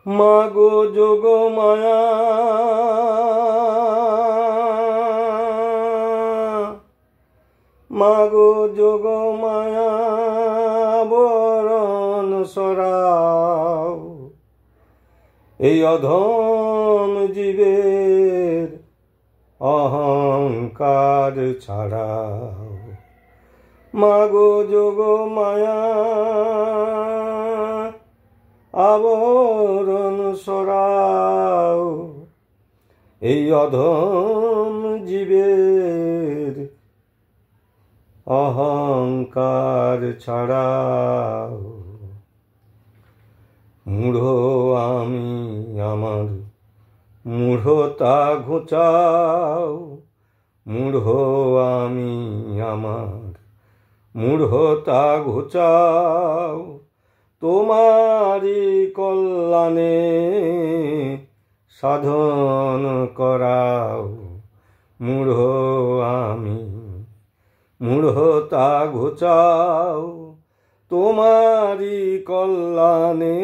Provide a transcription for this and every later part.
মাগো যোগ মায়া মাগো যোগ মায়া বরণ সরাও এই অধম জীবের অহংকার ছাড়াও। মাগো যোগ মায়া আবরণ সরাও এই অধম জীবের অহংকার ছাড়াও। মূঢ় আমি আমার মূঢ়তা ঘোচাও, মূঢ় আমি আমার মূঢ়তা ঘোচাও। তোমারি কল্যাণে সাধন করাও। মূঢ় আমি মূঢ়তা ঘোচাও, তোমারি কল্যাণে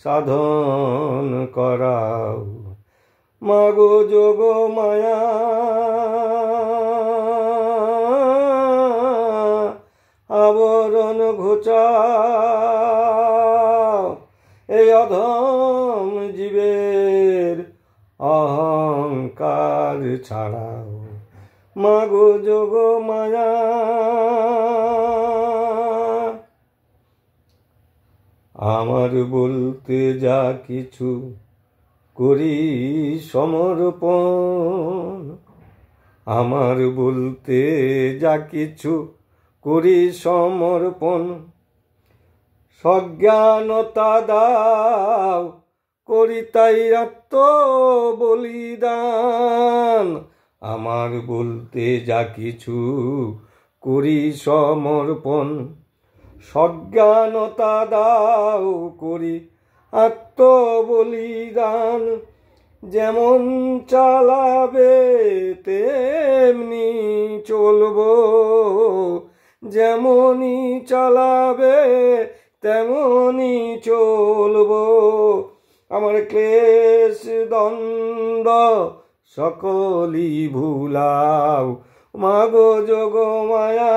সাধন করাও। মাগো যোগ মায়া আবরণ ঘোচাও এই অধম জীবের অহংকার ছাড়াও। মাগো যোগ মায়া আমার বলতে যা কিছু করি সমর্পণ, আমার বলতে যা কিছু করি সমর্পণ। সজ্ঞানতা দাও করি তাই আত্মবলিদান। আমার বলতে যা কিছু করি সমর্পণ। সজ্ঞানতা দাও করি আত্মবলিদান। যেমন চালাবে তেমনি চলবো, যেমনি চালাবে তেমনি চলবো। আমার ক্লেশ দ্বন্দ্ব সকলই ভুলাও। মাগো যোগ মায়া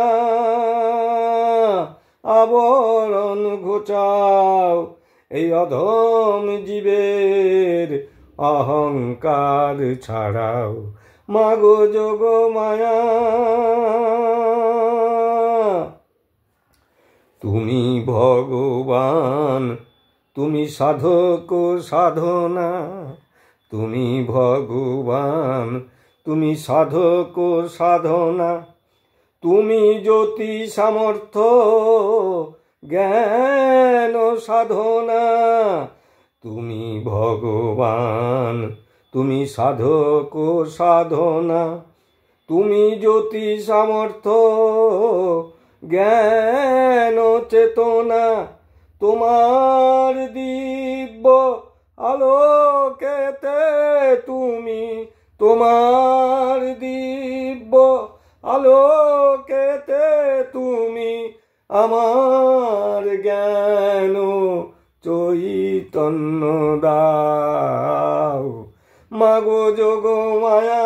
আবরণ ঘোচাও এই অধম জীবের অহংকার ছাড়াও। মাগো যোগ মায়া তুমি ভগবান, তুমি সাধক সাধনা। তুমি ভগবান, তুমি সাধক সাধনা। তুমি জ্যোতি সামর্থ্য জ্ঞান সাধনা। তুমি ভগবান, তুমি সাধক সাধনা। তুমি জ্যোতি সামর্থ্য জ্ঞান চেতনা। তোমার দিব্য আলোকেতে তুমি, তোমার দিব্য আলোকেতে তুমি আমার জ্ঞান চৈতন্য দাও। মাগো যোগ মায়া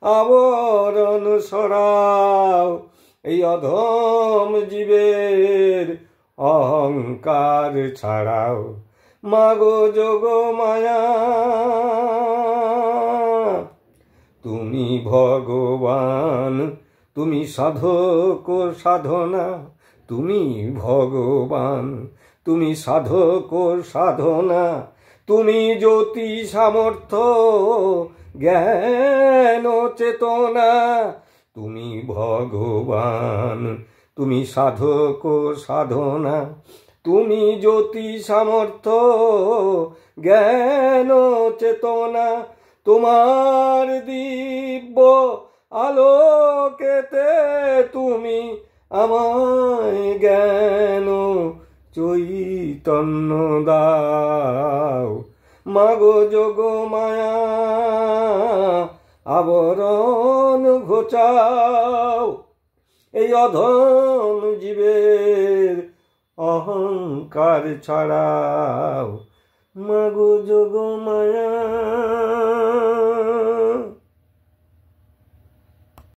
আবরণ সরাও এই অধম জীবের অহংকার ছাড়াও। মাগো যোগ মায়া তুমি ভগবান, তুমি সাধক সাধনা। তুমি ভগবান, তুমি সাধক সাধনা। তুমি জ্যোতি সামর্থ্য জ্ঞান চেতনা। তুমি ভগবান, তুমি সাধক সাধনা। তুমি জ্যোতি সামর্থ্য জ্ঞান চেতনা। তোমার দিব্য আলোকেতে তুমি আমায় জ্ঞান চৈতন্য দাও। মাগো যোগ মায়া আবরণ ঘোচাও এই অধম জীবের অহংকার ছাড়াও মাগো যোগ মায়া।